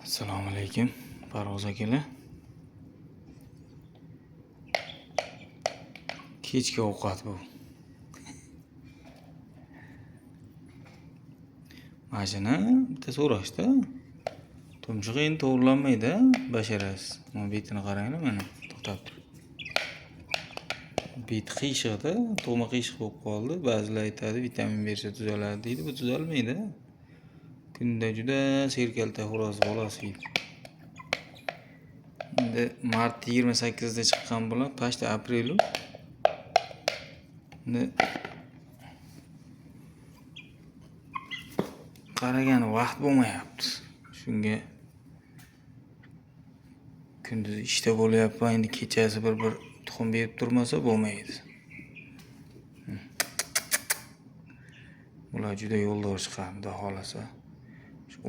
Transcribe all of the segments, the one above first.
Assalomu alaykum, Parvoz akalar. Kechki ovqat bu. Mashina bitta so'rashdi. Tumshug'i endi to'g'rilanmaydi, basharasiz. Mana betini qaranglar mana, to'xtab tur. Bet qiyshiqda, tug'ma qiyshiq bo'lib qoldi. Ba'zilar aytadi, vitamin bersa tuzaladi deydi. Bu tuzalmaydi. Kunda juda serkalta xo'roz bolasi edi. Endi mart 28da chiqqan bola, pashta aprelu. Endi qaragani vaqt bo'lmayapti. Shunga kunduz ishda bo'lyapman, endi kechasi bir tuxum berib turmasa bo'lmaydi. Ular juda yo'ldor chiqadi, xudo xolasa.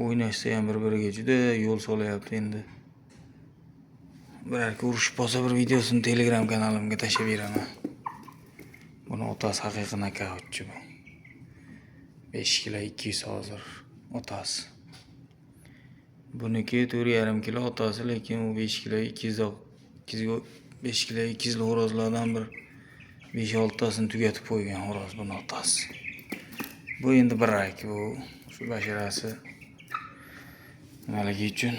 O'ynashsa ham bir-biriga juda yo'l solyapti endi. Birarki urushib qolsa bir videosini Telegram kanalimga tashlab beraman. Buni otasi haqiqiy nokautchi bu. 5 kilo 200 hozir otasi. Buniki 4,5 kilo otasi, lekin u 5 kilo 5 kilo 200 xo'rozlardan bir 5-6 tasini tugatib qo'ygan xo'roz buni otasi. Bu endi birak bu. Shu basharasi nimaligi uchun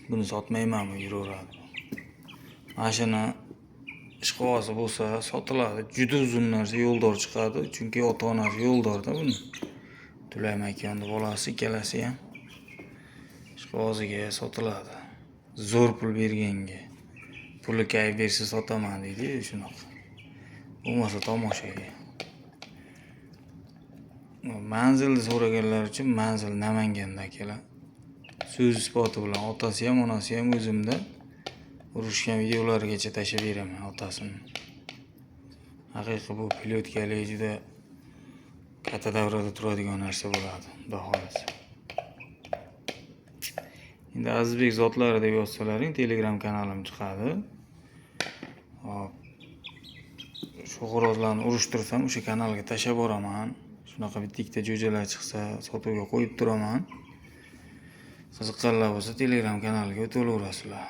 buni sotmayman, bu yuraveradi. Mashina ishqovozi bo'lsa sotiladi. Juda uzun narsa, yo'ldor chiqadi. Chunki ota-onasi yo'ldorda buni. Tulaym akani bolasi ikkalasi ham ishqovoziga sotiladi. Zo'r pul berganga. Puli kay bersa sotaman deydi, shunaqa. Bo'lmasa tomoshaga. Manzilni so'raganlar uchun manzil Namanganda akalar. So'z isboti bilan otasi ham, onasi ham o'zimda urushgan videolarigacha tashlab beraman otasini. Haqiqiy bu pilotkalik juda katta davrada turadigan narsa bo'ladi, xudo xolasa. Endi Azizbek zotlari deb yozsalaring Telegram kanalim chiqadi. Hop. Shu xo'rozlarni urushtirsam o'sha kanalga tashlab boraman. Shunaqa bitta jo'jalar chiqsa sotuvga qo'yib turaman. Qiziqqanlar bo'lsa Telegram kanaliga o'taverasizlar.